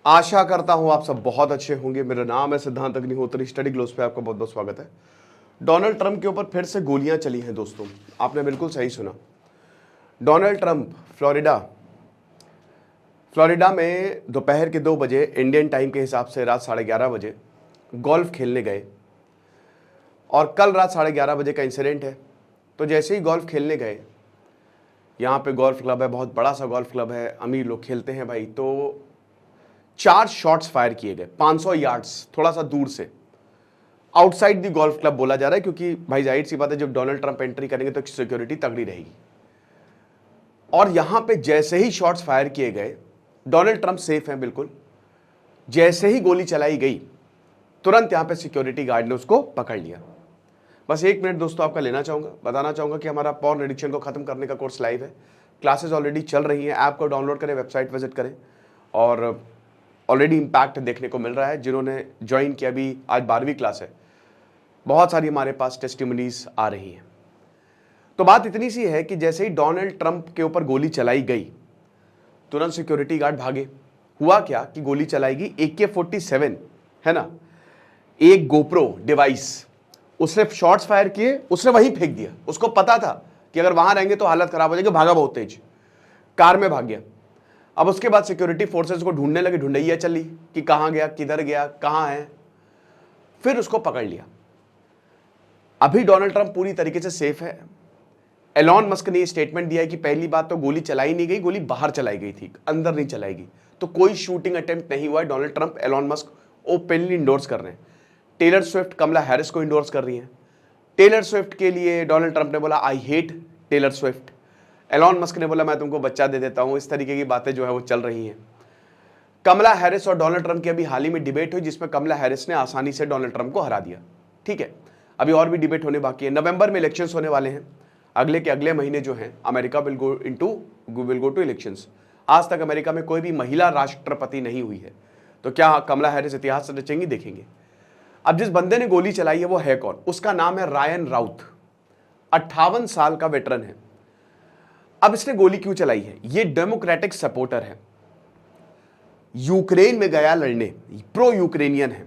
आशा करता हूं आप सब बहुत अच्छे होंगे। मेरा नाम है सिद्धांत अग्निहोत्री, स्टडी ग्लोस पे आपका बहुत बहुत स्वागत है। डोनाल्ड ट्रंप के ऊपर फिर से गोलियां चली हैं दोस्तों, आपने बिल्कुल सही सुना। डोनाल्ड ट्रंप फ्लोरिडा में दोपहर के 2 बजे इंडियन टाइम के हिसाब से रात 11:30 बजे गोल्फ खेलने गए और कल रात 11:30 बजे का इंसिडेंट है। तो जैसे ही गोल्फ खेलने गए, यहाँ पे गोल्फ क्लब है, बहुत बड़ा सा गोल्फ क्लब है, अमीर लोग खेलते हैं भाई। तो 4 शॉट्स फायर किए गए 500 यार्ड्स थोड़ा सा दूर से, आउटसाइड दी गोल्फ क्लब बोला जा रहा है, क्योंकि भाई जाहिर सी बात है जब डोनाल्ड ट्रंप एंट्री करेंगे तो सिक्योरिटी तगड़ी रहेगी। और यहां पे जैसे ही शॉट्स फायर किए गए, डोनाल्ड ट्रंप सेफ हैं बिल्कुल। जैसे ही गोली चलाई गई, तुरंत यहां पे सिक्योरिटी गार्ड ने उसको पकड़ लिया। बस 1 मिनट दोस्तों आपका लेना चाहूंगा, बताना चाहूंगा कि हमारा पॉर्न एडिक्शन को खत्म करने का कोर्स लाइव है। क्लासेस ऑलरेडी चल रही हैं, ऐप को डाउनलोड करें, वेबसाइट विजिट करें और ऑलरेडी इम्पैक्ट देखने को मिल रहा है। जिन्होंने ज्वाइन किया, अभी आज 12वीं क्लास है, बहुत सारी हमारे पास टेस्टिमनीज आ रही हैं। तो बात इतनी सी है कि जैसे ही डोनाल्ड ट्रंप के ऊपर गोली चलाई गई, तुरंत सिक्योरिटी गार्ड भागे। हुआ क्या कि गोली चलाई गई, AK-47 है ना, एक गोप्रो डिवाइस, उसने शॉट्स फायर किए, उसने वहीं फेंक दिया। उसको पता था कि अगर वहां रहेंगे तो हालत खराब हो जाएगी, भागा बहुत तेज, कार में भाग गया। अब उसके बाद सिक्योरिटी फोर्सेस को ढूंढने लगे, ढूंढैया चली कि कहां गया, किधर गया, कहां है। फिर उसको पकड़ लिया। अभी डोनाल्ड ट्रंप पूरी तरीके से सेफ है। एलॉन मस्क ने स्टेटमेंट दिया है कि पहली बात तो गोली चलाई नहीं गई, गोली बाहर चलाई गई थी, अंदर नहीं चलाई गई। तो कोई शूटिंग अटेम्प्ट नहीं हुआ है। Donald Trump, Elon Musk openly endorse कर रहे हैं। टेलर स्विफ्ट कमला हैरिस को इंडोर्स कर रही हैं। टेलर स्विफ्ट के लिए डोनाल्ड ट्रंप ने बोला I hate Taylor Swift. Elon Musk ने बोला मैं तुमको बच्चा दे देता हूं। इस तरीके की बातें जो है वो चल रही हैं। कमला हैरिस और डोनाल्ड ट्रंप की अभी हाल ही में डिबेट हुई, जिसमें कमला हैरिस ने आसानी से डोनाल्ड ट्रंप को हरा दिया। ठीक है, अभी और भी डिबेट होने बाकी है। नवंबर में इलेक्शंस होने वाले हैं, अगले के अगले महीने जो है America will go to elections. आज तक अमेरिका में कोई भी महिला राष्ट्रपति नहीं हुई है, तो क्या कमला हैरिस इतिहास रचेंगी, देखेंगे। अब जिस बंदे ने गोली चलाई है वो है कौन? उसका नाम है रायन राउत, 58 साल का वेटरन है। अब इसने गोली क्यों चलाई है? ये डेमोक्रेटिक सपोर्टर है, यूक्रेन में गया लड़ने, प्रो यूक्रेनियन है।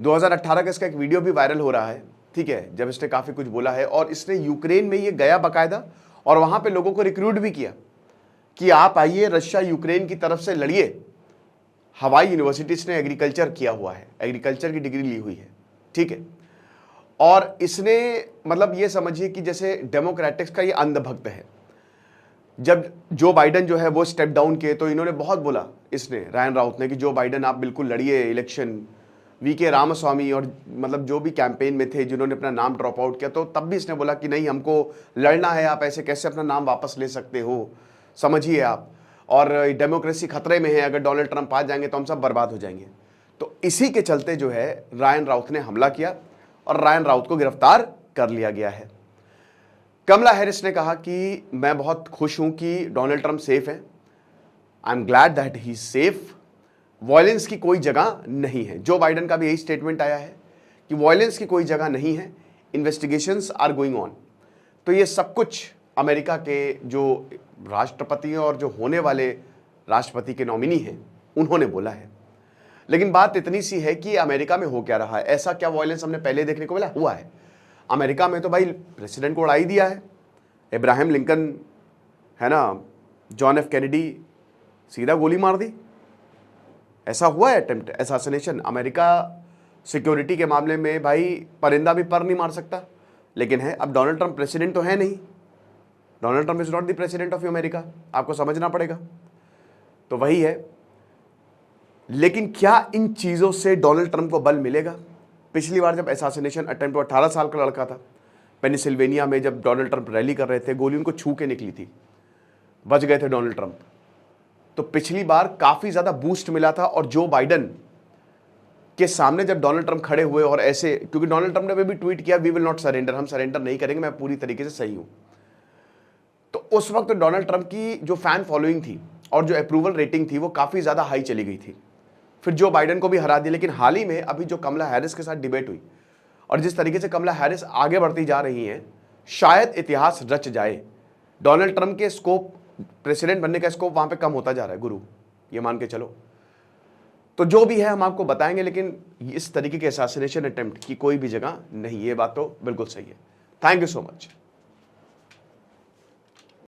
2018 का इसका एक वीडियो भी वायरल हो रहा है, ठीक है, जब इसने काफी कुछ बोला है। और इसने यूक्रेन में ये गया बाकायदा, और वहां पे लोगों को रिक्रूट भी किया कि आप आइए, रशिया यूक्रेन की तरफ से लड़िए। हवाई यूनिवर्सिटी इसने एग्रीकल्चर किया हुआ है, एग्रीकल्चर की डिग्री ली हुई है, ठीक है। और इसने मतलब ये समझिए कि जैसे डेमोक्रेटिक्स का ये अंधभक्त है। जब जो बाइडन जो है वो स्टेप डाउन किए, तो इन्होंने बहुत बोला, इसने रायन राउत ने, कि जो बाइडन आप बिल्कुल लड़िए इलेक्शन। VK रामास्वामी और मतलब जो भी कैंपेन में थे जिन्होंने अपना नाम ड्रॉप आउट किया, तो तब भी इसने बोला कि नहीं, हमको लड़ना है, आप ऐसे कैसे अपना नाम वापस ले सकते हो, समझिए आप। और डेमोक्रेसी खतरे में है, अगर डोनाल्ड ट्रंप आ जाएंगे तो हम सब बर्बाद हो जाएंगे। तो इसी के चलते जो है रायन राउत ने हमला किया और रायन राउत को गिरफ्तार कर लिया गया है। कमला हैरिस ने कहा कि मैं बहुत खुश हूं कि डोनाल्ड ट्रंप सेफ है, I am glad that he is safe. Violence की कोई जगह नहीं है। जो बाइडन का भी यही स्टेटमेंट आया है कि वायलेंस की कोई जगह नहीं है, इन्वेस्टिगेशंस आर गोइंग ऑन। तो ये सब कुछ अमेरिका के जो राष्ट्रपति और जो होने वाले राष्ट्रपति के नॉमिनी हैं उन्होंने बोला है। लेकिन बात इतनी सी है कि अमेरिका में हो क्या रहा है, ऐसा क्या वायलेंस हमने पहले देखने को मिला हुआ है? अमेरिका में तो भाई प्रेसिडेंट को उड़ा ही दिया है। इब्राहिम लिंकन है ना, जॉन F कैनेडी, सीधा गोली मार दी। ऐसा हुआ है अटेम्प्ट असैसिनेशन। अमेरिका सिक्योरिटी के मामले में भाई परिंदा भी पर नहीं मार सकता, लेकिन है। अब डोनाल्ड ट्रंप प्रेसिडेंट तो है नहीं, Donald Trump is not the president of America, आपको समझना पड़ेगा। तो वही है। लेकिन क्या इन चीजों से डोनाल्ड ट्रंप को बल मिलेगा? पिछली बार जब असैसिनेशन अटेम्प्ट, 18 साल का लड़का था, पेनिसिल्वेनिया में जब डोनाल्ड ट्रंप रैली कर रहे थे, गोली उनको छू के निकली थी, बच गए थे डोनाल्ड ट्रंप। तो पिछली बार काफी ज्यादा बूस्ट मिला था। और जो बाइडन के सामने जब डोनाल्ड ट्रंप खड़े हुए और ऐसे, क्योंकि डोनाल्ड ट्रंप ने भी ट्वीट किया वी विल नॉट सरेंडर, हम सरेंडर नहीं करेंगे, मैं पूरी तरीके से सही हूं। तो उस वक्त डोनाल्ड ट्रंप की जो फैन फॉलोइंग थी और जो अप्रूवल रेटिंग थी वो काफी ज्यादा हाई चली गई थी। फिर जो बाइडन को भी हरा दिया। लेकिन हाल ही में अभी जो कमला हैरिस के साथ डिबेट हुई और जिस तरीके से कमला हैरिस आगे बढ़ती जा रही हैं, शायद इतिहास रच जाए। डोनाल्ड ट्रंप के स्कोप, प्रेसिडेंट बनने का स्कोप वहां पे कम होता जा रहा है गुरु, ये मान के चलो। तो जो भी है हम आपको बताएंगे, लेकिन इस तरीके के असैसिनेशन अटेम्प्ट की कोई भी जगह नहीं, ये बात तो बिल्कुल सही है। Thank you so much.